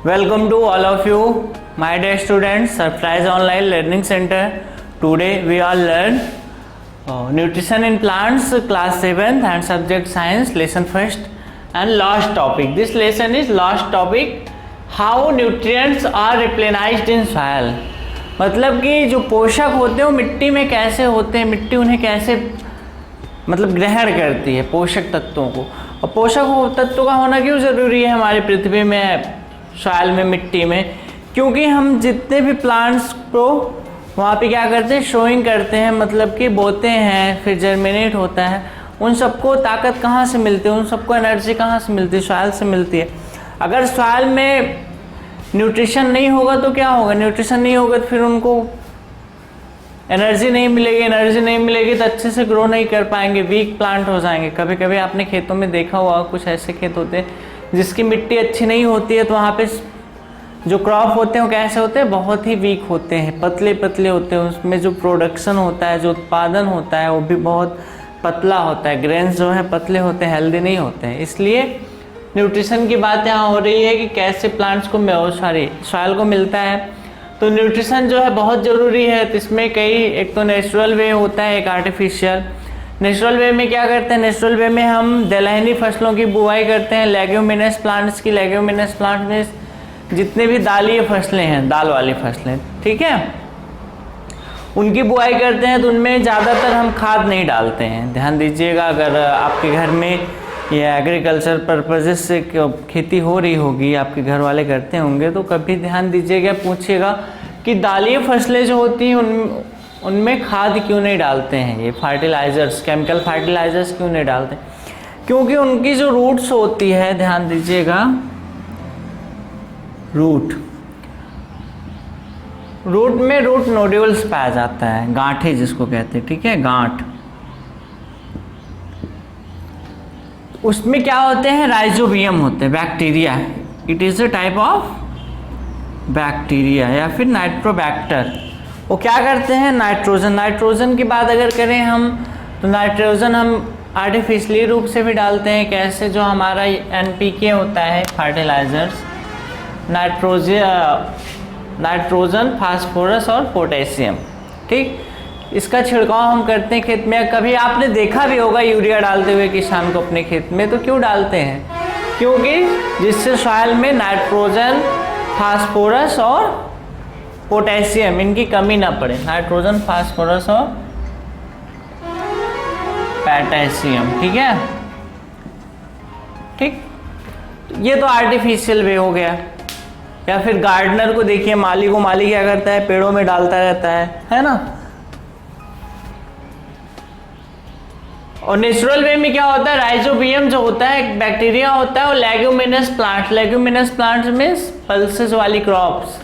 Welcome to all of you, my dear students, Surprise Online Learning Center. Today we all learn Nutrition in Plants, Class 7th and Subject Science, Lesson 1st and last topic. This lesson is last topic, How Nutrients are Replenished in Soil. मतलब कि जो पोषक होते हैं वो मिट्टी में कैसे होते हैं, मिट्टी उन्हें कैसे मतलब ग्रहण करती है पोषक तत्वों को, और पोषक तत्वों का होना क्यों ज़रूरी है हमारी पृथ्वी में, सॉइल में, मिट्टी में, क्योंकि हम जितने भी प्लांट्स को वहाँ पे क्या करते हैं, शोइंग करते हैं, मतलब कि बोते हैं, फिर जर्मिनेट होता है, उन सबको ताकत कहाँ से मिलती है, उन सबको एनर्जी कहाँ से मिलती है, सॉइल से मिलती है। अगर सॉइल में न्यूट्रिशन नहीं होगा तो क्या होगा, न्यूट्रिशन नहीं होगा तो फिर उनको एनर्जी नहीं मिलेगी, एनर्जी नहीं मिलेगी तो अच्छे से ग्रो नहीं कर पाएंगे, वीक प्लांट हो जाएंगे। कभी कभी आपने खेतों में देखा होगा, कुछ ऐसे खेत होते हैं जिसकी मिट्टी अच्छी नहीं होती है, तो वहाँ पे जो क्रॉप होते हैं वो कैसे होते हैं, बहुत ही वीक होते हैं, पतले पतले होते हैं, उसमें जो प्रोडक्शन होता है, जो उत्पादन होता है वो भी बहुत पतला होता है, ग्रेन्स जो है पतले होते हैं, हेल्दी नहीं होते हैं। इसलिए न्यूट्रिशन की बात यहाँ हो रही है कि कैसे प्लांट्स को सॉइल को मिलता है। तो न्यूट्रिशन जो है बहुत ज़रूरी है। तो इसमें कई, एक तो नेचुरल वे होता है, एक आर्टिफिशियल। नेचुरल वे में क्या करते हैं, नेचुरल वे में हम दलहनी फसलों की बुआई करते हैं, लेग्यूमिनस प्लांट्स की। लेग्यूमिनस प्लांट में जितने भी दालीय फसलें हैं, दाल वाली फसलें, ठीक है, उनकी बुआई करते हैं। तो उनमें ज़्यादातर हम खाद नहीं डालते हैं, ध्यान दीजिएगा। अगर आपके घर में या एग्रीकल्चर पर्पजेस से खेती हो रही होगी, आपके घर वाले करते होंगे, तो कभी ध्यान दीजिएगा, पूछिएगा कि दालीय फसलें जो होती हैं उनमें खाद क्यों नहीं डालते हैं, ये फर्टिलाइज़र्स, केमिकल फर्टिलाइज़र्स क्यों नहीं डालते। क्योंकि उनकी जो रूट्स होती है, ध्यान दीजिएगा, रूट में रूट नोड्यूल्स पाया जाता है, गांठें जिसको कहते हैं, ठीक है, गांठ। उसमें क्या होते हैं, राइजोबियम होते हैं, bacteria. It is a type of bacteria या फिर नाइट्रोबैक्टर। वो क्या करते हैं, नाइट्रोजन की बात अगर करें हम, तो नाइट्रोजन हम आर्टिफिशियली रूप से भी डालते हैं। कैसे, जो हमारा NPK होता है, फर्टिलाइजर्स, नाइट्रोजन, फास्फोरस और पोटेशियम, ठीक, इसका छिड़काव हम करते हैं खेत में। कभी आपने देखा भी होगा यूरिया डालते हुए किसान को अपने खेत में, तो क्यों डालते हैं, क्योंकि जिससे सॉइल में नाइट्रोजन, फास्फोरस और पोटेशियम, इनकी कमी ना पड़े। नाइट्रोजन, फास्फोरस और पोटेशियम, ठीक है, ठीक। ये तो आर्टिफिशियल वे हो गया। या फिर गार्डनर को देखिए, माली क्या करता है, पेड़ों में डालता रहता है ना। और नेचुरल वे में क्या होता है, राइजोबियम जो होता है, एक बैक्टीरिया होता है, और लेग्यूमिनस प्लांट्स में पल्सेस वाली क्रॉप्स,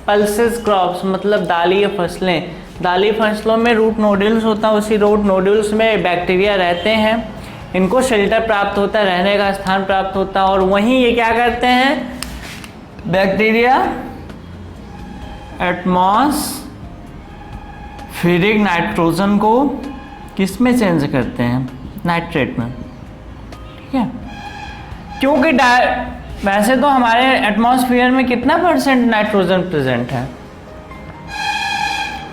पल्सेस क्रॉप्स मतलब दालीय फसलें। दालीय फसलों में रूट नोड्यूल्स होता है, उसी रूट नोड्यूल्स में बैक्टीरिया रहते हैं, इनको शेल्टर प्राप्त होता है, रहने का स्थान प्राप्त होता है, और वहीं ये क्या करते हैं, बैक्टीरिया एटमॉस्फेरिक नाइट्रोजन को किस में चेंज करते हैं, नाइट्रेट में, ठीक है। क्योंकि वैसे तो हमारे एटमॉस्फेयर में कितना % नाइट्रोजन प्रेजेंट है,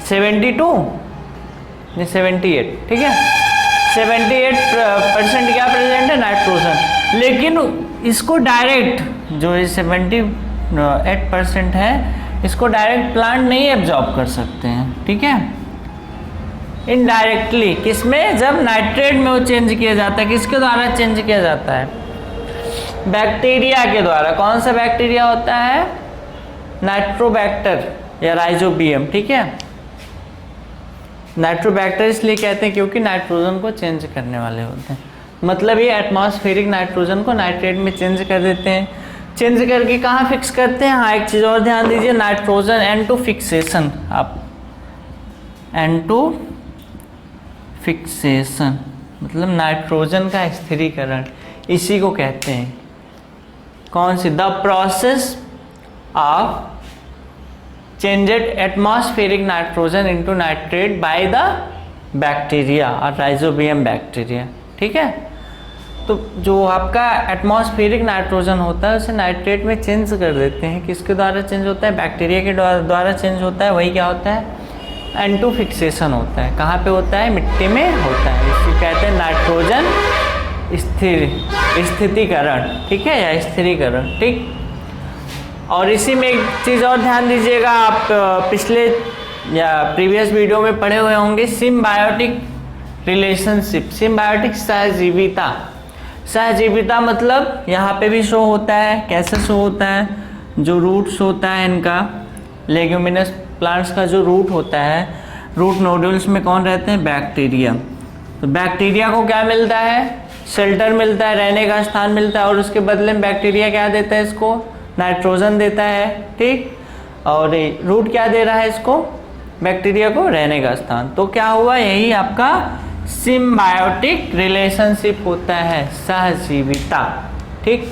78, ठीक है, 78% क्या प्रेजेंट है, नाइट्रोजन। लेकिन इसको डायरेक्ट, जो ये 78% है, इसको डायरेक्ट प्लांट नहीं एब्जॉर्ब कर सकते हैं, ठीक है, इनडायरेक्टली। किसमें, जब नाइट्रेट में वो चेंज किया जाता है, किसके द्वारा चेंज किया जाता है, बैक्टीरिया के द्वारा। कौन सा बैक्टीरिया होता है, नाइट्रोबैक्टर या राइजोबियम, ठीक है। नाइट्रोबैक्टर इसलिए कहते हैं क्योंकि नाइट्रोजन को चेंज करने वाले होते हैं, मतलब ये एटमॉस्फेरिक नाइट्रोजन को नाइट्रेट में चेंज कर देते हैं। चेंज करके कहाँ फिक्स करते हैं, हाँ, एक चीज़ और ध्यान दीजिए, नाइट्रोजन N2 फिक्सेशन, आप N2 फिक्सेशन मतलब नाइट्रोजन का स्थिरीकरण, इसी को कहते हैं। कौन सी, the process of changed atmospheric nitrogen into nitrate by the bacteria और राइजोबियम बैक्टीरिया, ठीक है। तो जो आपका एटमॉस्फेरिक नाइट्रोजन होता है उसे नाइट्रेट में चेंज कर देते हैं। किसके द्वारा चेंज होता है? बैक्टीरिया के द्वारा चेंज होता है। वही क्या होता है? N2 फिक्सेशन होता है। कहाँ पे होता है? मिट्टी में होता है। इसे कहते हैं नाइट्रोजन स्थिरीकरण, ठीक है, या स्थिरीकरण, ठीक। और इसी में एक चीज़ और ध्यान दीजिएगा, आप पिछले या प्रीवियस वीडियो में पढ़े हुए होंगे सिम्बायोटिक रिलेशनशिप, सिम्बायोटिक सहजीविता। सहजीविता मतलब यहाँ पे भी शो होता है। कैसे शो होता है? जो रूट्स होता है इनका, लेग्यूमिनस प्लांट्स का जो रूट होता है, रूट नोड्यूल्स में कौन रहते हैं? बैक्टीरिया। तो बैक्टीरिया को क्या मिलता है? शेल्टर मिलता है, रहने का स्थान मिलता है, और उसके बदले में बैक्टीरिया क्या देता है इसको? नाइट्रोजन देता है, ठीक। और रूट क्या दे रहा है इसको? बैक्टीरिया को रहने का स्थान। तो क्या हुआ? यही आपका सिम्बायोटिक रिलेशनशिप होता है, सहजीविता, ठीक।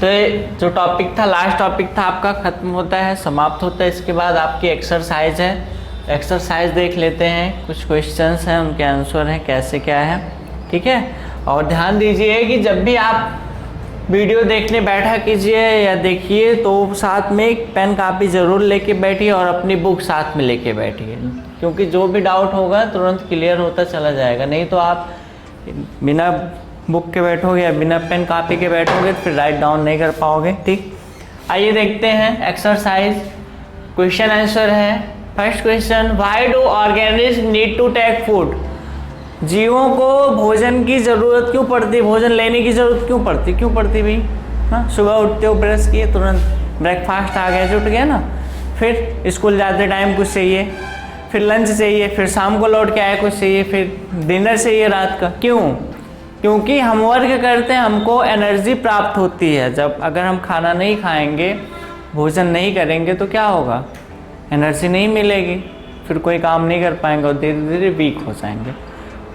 तो ये जो टॉपिक था, लास्ट टॉपिक था आपका, खत्म होता है, समाप्त होता है। इसके बाद आपकी एक्सरसाइज है। एक्सरसाइज देख लेते हैं, कुछ क्वेश्चंस हैं, उनके आंसर हैं, कैसे क्या है, ठीक है। और ध्यान दीजिए कि जब भी आप वीडियो देखने बैठा कीजिए या देखिए तो साथ में एक पेन कापी ज़रूर लेके बैठिए और अपनी बुक साथ में लेके बैठिए, क्योंकि जो भी डाउट होगा तुरंत क्लियर होता चला जाएगा। नहीं तो आप बिना बुक के बैठोगे या बिना पेन कापी के बैठोगे तो फिर राइट डाउन नहीं कर पाओगे, ठीक। आइए देखते हैं एक्सरसाइज। क्वेश्चन आंसर है। First question, why do organism need to take food? जीवों को भोजन की ज़रूरत क्यों पड़ती? भोजन लेने की ज़रूरत क्यों पड़ती भाई? हाँ, सुबह उठते हो, ब्रश किए, तुरंत ब्रेकफास्ट आ गया, जुट गया ना। फिर स्कूल जाते टाइम कुछ चाहिए, फिर लंच चाहिए, फिर शाम को लौट के आए कुछ चाहिए, फिर डिनर चाहिए रात का। क्यों? क्योंकि हम वर्क करते हैं, हमको एनर्जी प्राप्त होती है। जब अगर हम खाना नहीं खाएंगे, भोजन नहीं करेंगे तो क्या होगा? एनर्जी नहीं मिलेगी, फिर कोई काम नहीं कर पाएंगे और धीरे धीरे वीक हो जाएंगे।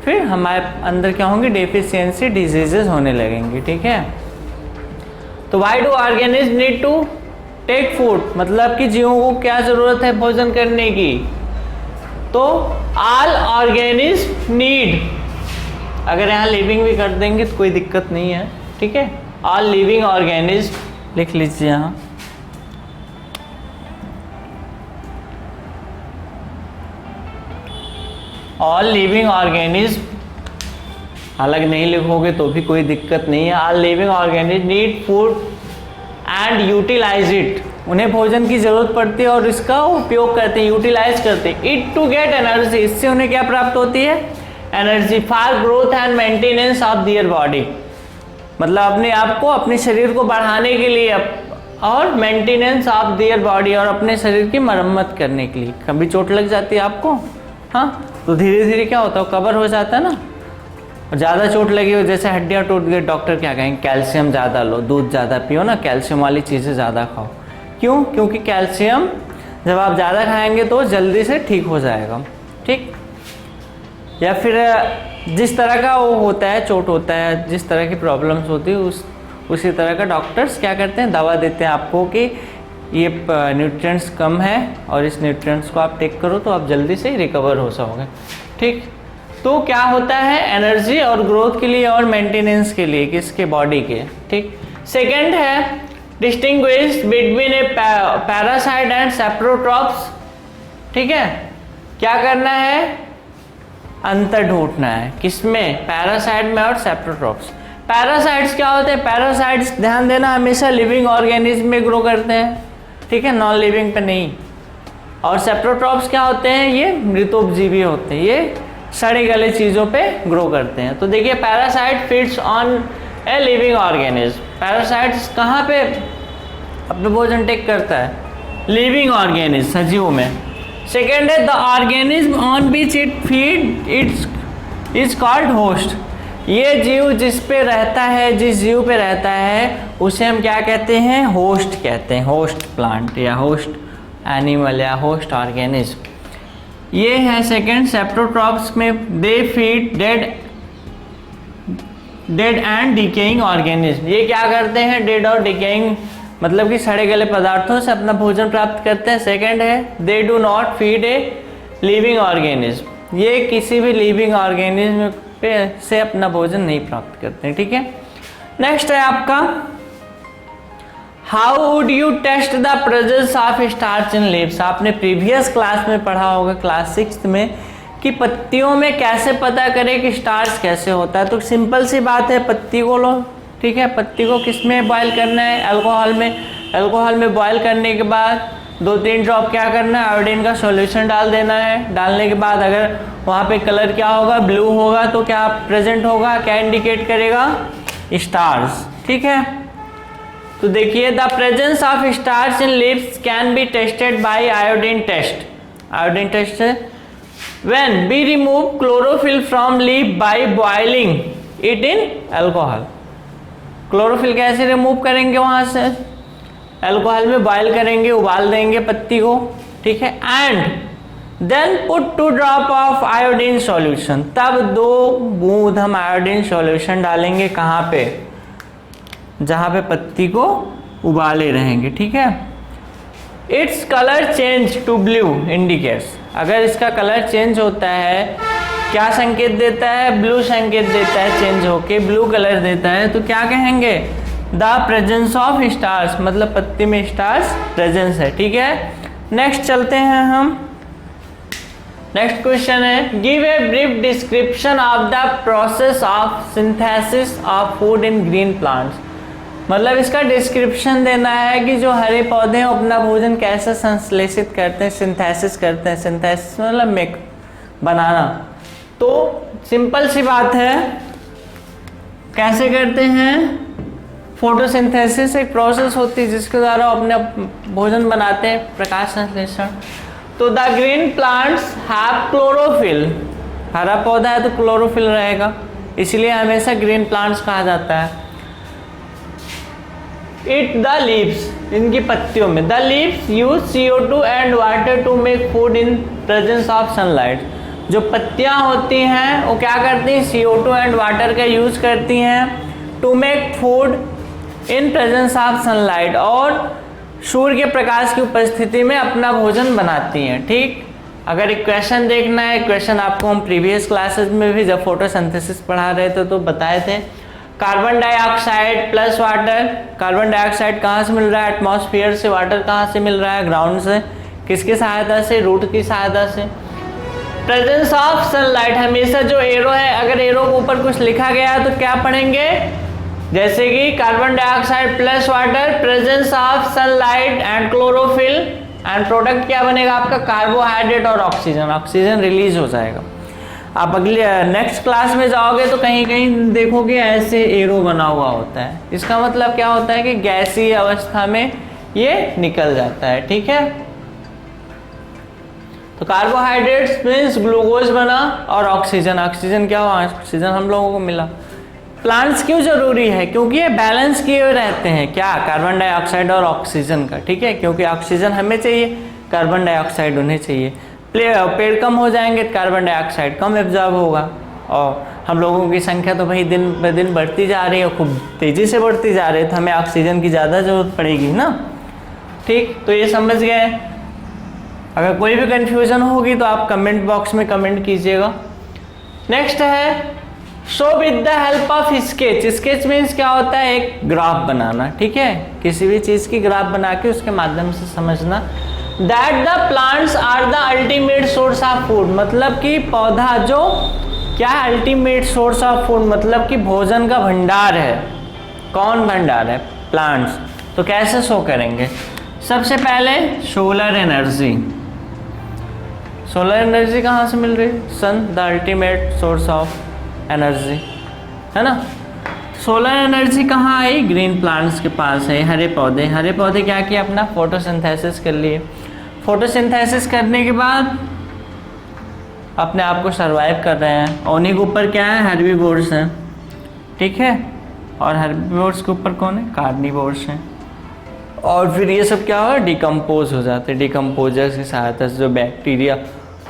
फिर हमारे अंदर क्या होंगे? डेफिशिएंसी डिजीजेस होने लगेंगे, ठीक है। तो why do organism need to take food? मतलब कि जीवों को क्या ज़रूरत है भोजन करने की? तो ऑल ऑर्गेनिज्म नीड, अगर यहाँ लिविंग भी कर देंगे तो कोई दिक्कत नहीं है, ठीक है। ऑल लिविंग ऑर्गेनिज्म लिख लीजिए यहाँ। ऑल लिविंग ऑर्गेनिज्म अलग नहीं लिखोगे तो भी कोई दिक्कत नहीं है। All living organism need food and utilize it, उन्हें भोजन की जरूरत पड़ती है और इसका उपयोग करते हैं, यूटिलाइज करते हैं। इट टू गेट एनर्जी, इससे उन्हें क्या प्राप्त होती है? Energy for growth and maintenance of their body, मतलब अपने आप को, अपने शरीर को बढ़ाने के लिए, और मेंटेनेंस ऑफ देयर बॉडी, और अपने शरीर की मरम्मत करने के लिए। कभी चोट लग जाती है आपको, हाँ, तो धीरे धीरे क्या होता है? कवर हो जाता है ना। और ज़्यादा चोट लगी हो, जैसे हड्डियाँ टूट गई, डॉक्टर क्या कहेंगे? कैल्शियम ज़्यादा लो, दूध ज़्यादा पियो ना, कैल्शियम वाली चीज़ें ज़्यादा खाओ। क्यों? क्योंकि कैल्शियम जब आप ज़्यादा खाएंगे तो जल्दी से ठीक हो जाएगा, ठीक। या फिर जिस तरह का वो होता है, चोट होता है, जिस तरह की प्रॉब्लम्स होती है, उसी तरह का डॉक्टर्स क्या करते हैं? दवा देते हैं आपको कि ये न्यूट्रिएंट्स कम है और इस न्यूट्रिएंट्स को आप टेक करो तो आप जल्दी से रिकवर हो जाओगे, ठीक। तो क्या होता है? एनर्जी और ग्रोथ के लिए और मेंटेनेंस के लिए, किसके? बॉडी के, ठीक। सेकंड है distinguish between A parasite and saprotrophs, ठीक है। क्या करना है? अंतर ढूंढना है, किसमें? पैरासाइट में और सेप्रोट्रॉप्स। पैरासाइट्स क्या होते हैं? पैरासाइट्स ध्यान देना हमेशा लिविंग ऑर्गेनिज्म में ग्रो करते हैं, ठीक है, नॉन लिविंग पे नहीं। और सेप्रोट्रॉप्स क्या होते हैं? ये मृतोपजीवी होते हैं, ये सड़े गले चीज़ों पे ग्रो करते हैं। तो देखिए, parasite feeds on a living organism. Parasites कहाँ पे अपने भोजन टेक करता है? लिविंग ऑर्गेनिज्म, सजीवों में। सेकेंड है the organism on which it feed it's is called host. ये जीव जिस पे रहता है, जिस जीव पे रहता है, उसे हम क्या कहते हैं? होस्ट कहते हैं, होस्ट प्लांट या होस्ट एनिमल या होस्ट ऑर्गेनिज्म। ये है सेकेंड। सेप्रोट्रॉप्स में they feed dead and decaying organism. ये क्या करते हैं? डेड और डिकेइंग मतलब कि सड़े गले पदार्थों से अपना भोजन प्राप्त करते हैं। सेकेंड है they do not feed a living organism. ये किसी भी लिविंग ऑर्गेनिज्म पे से अपना भोजन नहीं प्राप्त करते हैं। ठीक है, नेक्स्ट है आपका how would you test the presence of starch in leaves. आपने प्रीवियस क्लास में पढ़ा होगा क्लास 6 में कि पत्तियों में कैसे पता करें कि स्टार्च कैसे होता है। तो सिंपल सी बात है, पत्ती को लो, ठीक है, पत्ती को किस में बॉयल करना है, अल्कोहल में। अल्कोहल में बॉयल करने के बाद 2-3 ड्रॉप क्या करना है, आयोडीन का सॉल्यूशन डाल देना है। डालने के बाद अगर वहाँ पे कलर क्या होगा, ब्लू होगा, तो क्या प्रेजेंट होगा, क्या इंडिकेट करेगा, स्टार्च। ठीक है, तो देखिए the presence of starch in leaves can be tested by iodine test. Iodine test है when we remove chlorophyll from leaf by boiling it in alcohol. Chlorophyll कैसे रिमूव करेंगे वहां से, अल्कोहल में बॉयल करेंगे, उबाल देंगे पत्ती को। ठीक है, and then put 2 drop of iodine solution. तब 2 बूंद हम आयोडीन सॉल्यूशन डालेंगे, कहाँ पे, जहां पे पत्ती को उबाले रहेंगे। ठीक है, it's colour change to blue indicates. अगर इसका कलर चेंज होता है, क्या संकेत देता है, ब्लू संकेत देता है, चेंज होके ब्लू कलर देता है, तो क्या कहेंगे, द प्रेजेंस ऑफ स्टार्च, मतलब पत्ती में स्टार्च प्रेजेंस है। ठीक है, नेक्स्ट चलते हैं हम। नेक्स्ट क्वेश्चन है give a brief description of the process of synthesis of food in green plants. मतलब इसका डिस्क्रिप्शन देना है कि जो हरे पौधे हैं अपना भोजन कैसे संश्लेषित करते हैं, सिंथेसिस करते हैं। सिंथेसिस मतलब मेक, बनाना। तो सिंपल सी बात है, कैसे करते हैं, फोटोसिंथेसिस एक प्रोसेस होती है जिसके द्वारा अपने भोजन बनाते हैं, प्रकाश संश्लेषण। तो the green plants have chlorophyll, हरा पौधा है तो क्लोरोफिल रहेगा, इसलिए हमेशा ग्रीन प्लांट्स कहा जाता है। इट द लीव्स, इनकी पत्तियों में, the leaves use CO2 and water to make food in presence of sunlight. जो पत्तियां होती हैं वो क्या करती हैं, CO2 एंड वाटर का यूज करती हैं to make food in presence of sunlight, और सूर्य के प्रकाश की उपस्थिति में अपना भोजन बनाती हैं। ठीक, अगर एक क्वेश्चन देखना है, क्वेश्चन आपको हम प्रीवियस क्लासेस में भी जब फोटोसिंथेसिस पढ़ा रहे थे तो बताए थे, carbon dioxide plus water. Carbon dioxide कहाँ से मिल रहा है, एटमॉस्फेयर से। वाटर कहाँ से मिल रहा है, ग्राउंड से। किसकी सहायता से, रूट की सहायता से। प्रेजेंस ऑफ सनलाइट, हमेशा जो एरो है, अगर एरो के ऊपर कुछ लिखा गया है तो क्या पढ़ेंगे, जैसे कि carbon dioxide plus water, presence of sunlight and chlorophyll, and product क्या बनेगा आपका, कार्बोहाइड्रेट और ऑक्सीजन। ऑक्सीजन रिलीज हो जाएगा। आप अगले नेक्स्ट क्लास में जाओगे तो कहीं कहीं देखोगे ऐसे एरो बना हुआ होता है, इसका मतलब क्या होता है कि गैसीय अवस्था में ये निकल जाता है। ठीक है, तो कार्बोहाइड्रेट्स मीन्स ग्लूकोज बना, और ऑक्सीजन, ऑक्सीजन क्या हुआ, ऑक्सीजन हम लोगों को मिला। प्लांट्स क्यों जरूरी है, क्योंकि ये बैलेंस किए हुए रहते हैं, क्या, कार्बन डाइऑक्साइड और ऑक्सीजन का। ठीक है, क्योंकि ऑक्सीजन हमें चाहिए, कार्बन डाइऑक्साइड उन्हें चाहिए। पेड़ कम हो जाएंगे तो कार्बन डाइऑक्साइड कम एब्जॉर्ब होगा, और हम लोगों की संख्या तो भाई दिन ब दिन बढ़ती जा रही है, खूब तेज़ी से बढ़ती जा रही है, तो हमें ऑक्सीजन की ज़्यादा ज़रूरत पड़ेगी ना। ठीक, तो ये समझ गए। अगर कोई भी कन्फ्यूज़न होगी तो आप कमेंट बॉक्स में कमेंट कीजिएगा। नेक्स्ट है show with the help of sketch. Sketch means क्या होता है, एक ग्राफ बनाना। ठीक है, किसी भी चीज़ की ग्राफ बना के उसके माध्यम से समझना। That the plants are the ultimate source of food, मतलब कि पौधा जो क्या है, अल्टीमेट सोर्स ऑफ फूड, मतलब कि भोजन का भंडार है। कौन भंडार है, प्लांट्स। तो कैसे शो करेंगे, सबसे पहले सोलर एनर्जी। सोलर एनर्जी कहाँ से मिल रही है, sun the ultimate source of energy, है ना। सोलर एनर्जी कहाँ आई, ग्रीन प्लांट्स के पास है, हरे पौधे। हरे पौधे क्या किया, अपना फोटोसिंथेसिस कर लिए। फोटोसिंथेसिस करने के बाद अपने आप को सरवाइव कर रहे हैं, और उन्हीं के ऊपर क्या है, हर्बीवोर्स हैं। ठीक है, और हर्बीवोर्स के ऊपर कौन है, कार्निवोर्स हैं। और फिर ये सब क्या हो, डिकम्पोज हो जाते हैं। डिकम्पोजर्स की सहायता से जो बैक्टीरिया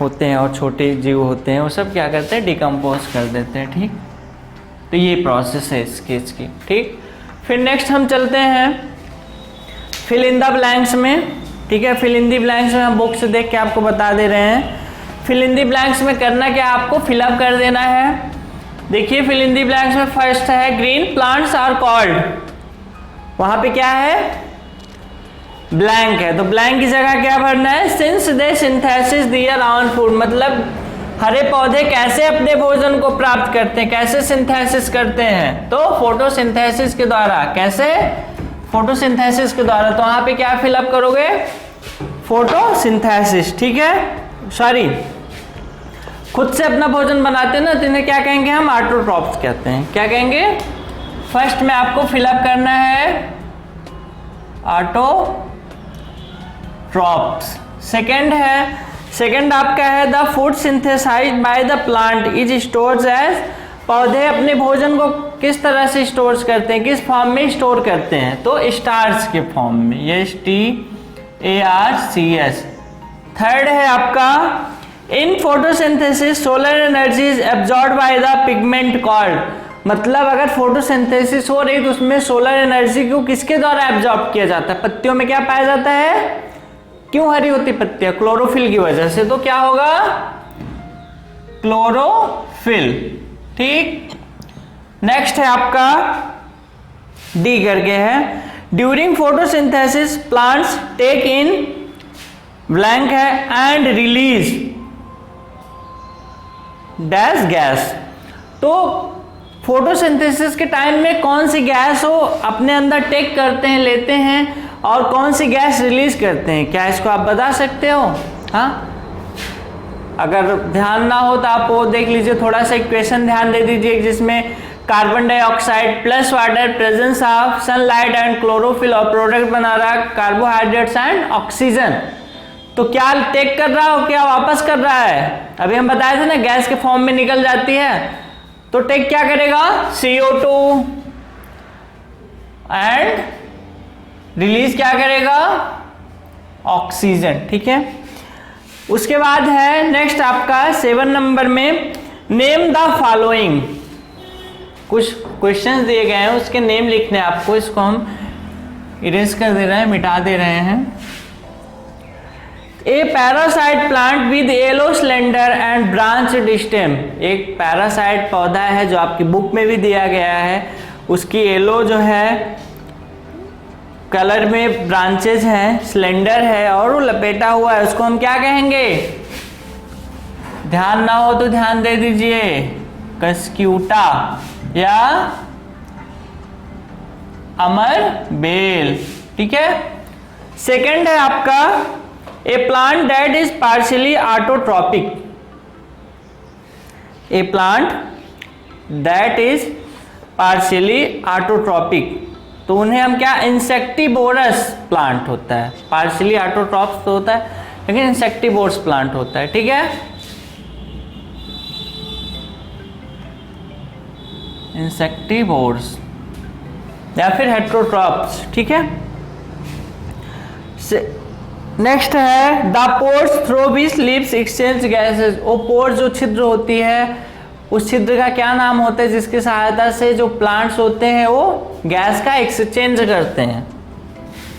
होते हैं और छोटे जीव होते हैं वो सब क्या करते हैं, डिकम्पोज कर देते हैं। ठीक, तो ये प्रोसेस है स्केच की। ठीक, फिर नेक्स्ट हम चलते हैं फिल इन द ब्लैंक्स में। ठीक है, फिल इन द ब्लैंक्स में हम बुक से देख के आपको बता दे रहे हैं। फिल इन द ब्लैंक्स में करना क्या, आपको फिलअप कर देना है देखिए फिल इन दी ब्लैंक्स में फर्स्ट है ग्रीन प्लांट्स आर कॉल्ड, वहां पे क्या है ब्लैंक है, तो ब्लैंक की जगह क्या भरना है since they synthesis their own food, मतलब हरे पौधे कैसे अपने भोजन को प्राप्त करते हैं, कैसे सिंथेसिस करते हैं, तो फोटोसिंथेसिस के द्वारा, कैसे फोटोसिंथेसिस के द्वारा, तो वहां पे क्या फिलअप करोगे फोटोसिंथेसिस, ठीक है, सॉरी खुद से अपना भोजन बनाते हैं ना तो इन्हें क्या कहेंगे हम ऑटोट्रॉप्स कहते हैं, क्या कहेंगे, फर्स्ट में आपको फिलअप करना है ऑटोट्रॉप्स, सेकंड आपका है the food synthesized by the plant is stored as, पौधे अपने भोजन को किस तरह से स्टोर करते हैं, किस फॉर्म में स्टोर करते हैं, तो स्टार्च के फॉर्म में, ये STARCS। थर्ड है आपका in photosynthesis solar energy is absorb by the pigment called, मतलब अगर फोटोसिंथेसिस हो रही तो उसमें सोलर एनर्जी को किसके द्वारा एब्जॉर्ब किया जाता है, पत्तियों में क्या पाया जाता है, क्यों हरी होती पत्तियां, क्लोरोफिल की वजह से, तो क्या होगा क्लोरोफिल, ठीक। नेक्स्ट है आपका डी करके है during photosynthesis plants take in blank है एंड रिलीज डैश गैस, तो फोटोसिंथेसिस के टाइम में कौन सी गैस हो अपने अंदर टेक करते हैं, लेते हैं, और कौन सी गैस रिलीज करते हैं, क्या इसको आप बता सकते हो, हाँ अगर ध्यान ना हो तो आप वो देख लीजिए, थोड़ा सा इक्वेशन ध्यान दे दीजिए जिसमें carbon dioxide plus water presence of sunlight and chlorophyll और प्रोडक्ट बना रहा है कार्बोहाइड्रेट्स एंड ऑक्सीजन, तो क्या टेक कर रहा हो, क्या वापस कर रहा है, अभी हम बताए थे ना गैस के फॉर्म में निकल जाती है, तो टेक क्या करेगा CO2 एंड रिलीज क्या करेगा ऑक्सीजन, ठीक है। उसके बाद है नेक्स्ट आपका 7 नंबर में नेम द फॉलोइंग, कुछ क्वेश्चंस दिए गए हैं उसके नेम लिखने हैं आपको, इसको हम इरेज कर दे रहे हैं, मिटा दे रहे हैं। ए parasite plant with yellow slender and branched stem, एक पैरासाइट पौधा है जो आपकी बुक में भी दिया गया है, उसकी येलो जो है कलर में ब्रांचेज हैं, स्लेंडर है और वो लपेटा हुआ है, उसको हम क्या कहेंगे, ध्यान ना हो तो ध्यान दे दीजिए, कस्क्यूटा या अमर बेल, ठीक है। सेकंड है आपका a plant that is partially autotrophic, a plant that is partially autotrophic, तो उन्हें हम क्या इंसेक्टिवोरस प्लांट होता है, पार्शियली ऑटोट्रॉप्स तो होता है लेकिन इंसेक्टिवोरस प्लांट होता है, ठीक है, इंसेक्टिवोरस या फिर हेट्रोट्रॉप्स, ठीक है। नेक्स्ट है the pores through which leaves exchange gases, वो पोर्स जो छिद्र होती है उस छिद्र का क्या नाम होता है जिसकी सहायता से जो प्लांट्स होते हैं वो गैस का एक्सचेंज करते हैं,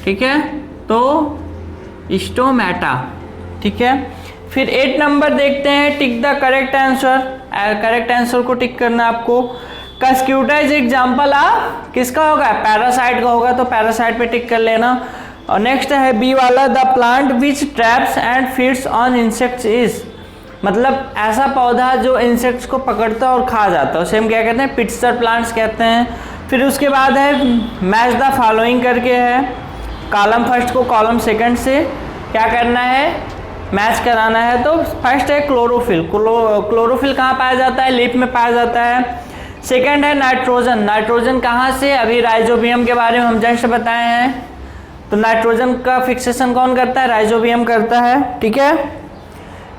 ठीक है, तो स्टोमेटा, ठीक है। फिर 8 नंबर देखते हैं tick the correct answer, correct answer को टिक करना आपको। कस्क्यूटा इज एग्जाम्पल ऑफ किसका होगा, पैरासाइट का होगा, तो पैरासाइट पे टिक कर लेना। और नेक्स्ट है बी वाला the plant which traps and feeds on insects is, मतलब ऐसा पौधा जो इंसेक्ट्स को पकड़ता है और खा जाता है उसे हम क्या कहते हैं, पिट्सर प्लांट्स कहते हैं। फिर उसके बाद है मैच द फॉलोइंग करके है, कॉलम फर्स्ट को कॉलम सेकंड से क्या करना है, मैच कराना है। तो फर्स्ट है क्लोरोफिल, क्लोरोफिल कहाँ पाया जाता है, लीफ में पाया जाता है। सेकंड है नाइट्रोजन, नाइट्रोजन कहाँ से, अभी राइजोबियम के बारे में हम जस्ट बताए हैं, तो नाइट्रोजन का फिक्सेशन कौन करता है, राइजोबियम करता है, ठीक है।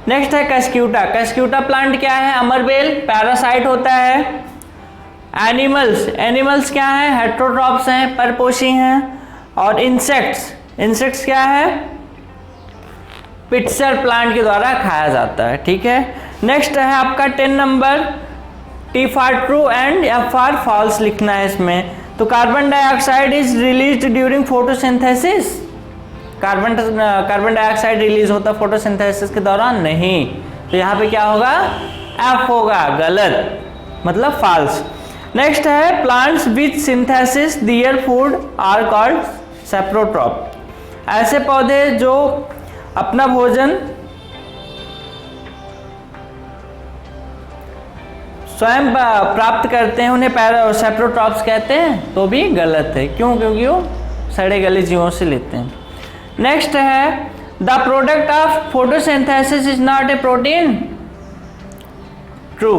नेक्स्ट है कस्क्यूटा, कस्क्यूटा प्लांट क्या है, अमरबेल, पैरासाइट होता है। एनिमल्स, एनिमल्स क्या है, हेट्रोट्रॉप्स हैं, परपोषी हैं। और इंसेक्ट्स, इंसेक्ट्स क्या है, पिट्सर प्लांट के द्वारा खाया जाता है, ठीक है। नेक्स्ट है आपका 10 number, T for true and F for false लिखना है इसमें। तो carbon dioxide is released during photosynthesis, carbon dioxide release होता है फोटोसिंथेसिस के दौरान, नहीं, तो यहाँ पे क्या होगा, एफ होगा, गलत, मतलब false। नेक्स्ट है plants which synthesis their food are called saprotroph. ऐसे पौधे जो अपना भोजन स्वयं प्राप्त करते हैं उन्हें सेप्रोट्रॉप्स कहते हैं, तो भी गलत है। क्यों? क्योंकि वो सड़े गले जीवों से लेते हैं। नेक्स्ट है the product of photosynthesis is not a protein. True,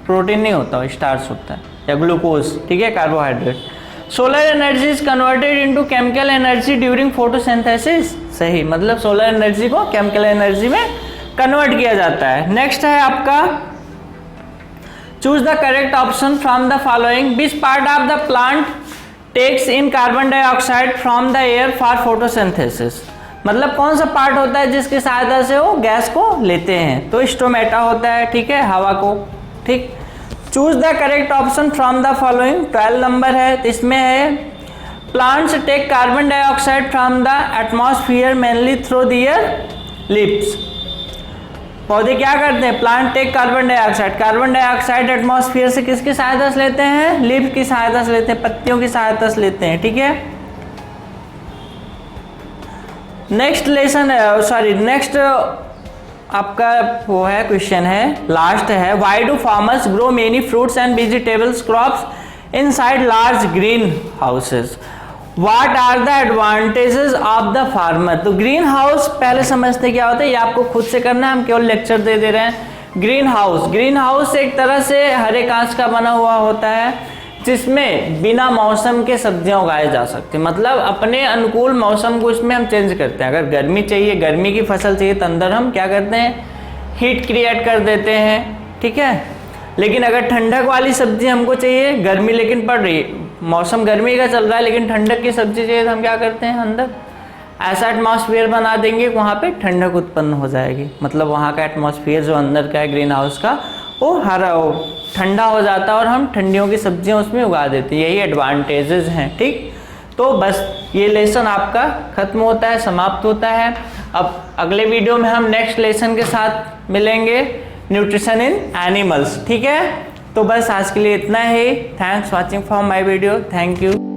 protein नहीं होता, स्टार्च होता है या ग्लूकोज, ठीक है, carbohydrate. Solar energy is converted into chemical energy during photosynthesis. सही, मतलब सोलर एनर्जी को केमिकल एनर्जी में कन्वर्ट किया जाता है। नेक्स्ट है आपका choose the correct option from the following. Which part of the plant takes in carbon dioxide from the air for photosynthesis. मतलब कौन सा पार्ट होता है जिसकी सहायता से वो गैस को लेते हैं? तो स्टोमेटा होता है, ठीक है, हवा को, ठीक। Choose the correct option from the following. 12 number है, तो इसमें है plants take carbon dioxide from the atmosphere mainly through their lips. पौधे क्या करते हैं? Plant take carbon dioxide atmosphere से किसकी सहायता से लेते हैं? लिप की सहायता से लेते हैं, पत्तियों की सहायता से लेते हैं, ठीक है। नेक्स्ट आपका वो है क्वेश्चन है, लास्ट है, why do farmers grow many fruits and vegetables crops inside large green houses. What are the advantages of the farmer. तो ग्रीन हाउस पहले समझते क्या होता है, ये आपको खुद से करना है, हम केवल लेक्चर दे रहे हैं। ग्रीन हाउस एक तरह से हरे कांच का बना हुआ होता है जिसमें बिना मौसम के सब्जियां उगाई जा सकती, मतलब अपने अनुकूल मौसम को इसमें हम चेंज करते हैं। अगर गर्मी चाहिए, गर्मी की फसल चाहिए, तो अंदर हम क्या करते हैं? हीट क्रिएट कर देते हैं, ठीक है। लेकिन अगर ठंडक वाली सब्जी हमको चाहिए, गर्मी लेकिन पड़ रही है, मौसम गर्मी का चल रहा है लेकिन ठंडक की सब्जी चाहिए, तो हम क्या करते हैं? अंदर ऐसा एटमॉस्फेयर बना देंगे वहाँ पे ठंडक उत्पन्न हो जाएगी। मतलब वहाँ का एटमॉस्फेयर जो अंदर का है ग्रीन हाउस का, वो ठंडा हो जाता है और हम ठंडियों की सब्जियां उसमें उगा देते हैं। यही एडवांटेजेस हैं, ठीक। तो बस ये लेसन आपका खत्म होता है, समाप्त होता है। अब अगले वीडियो में हम नेक्स्ट लेसन के साथ मिलेंगे, न्यूट्रिशन इन एनिमल्स, ठीक है। तो बस आज के लिए इतना ही। Thanks watching for my video, thank you.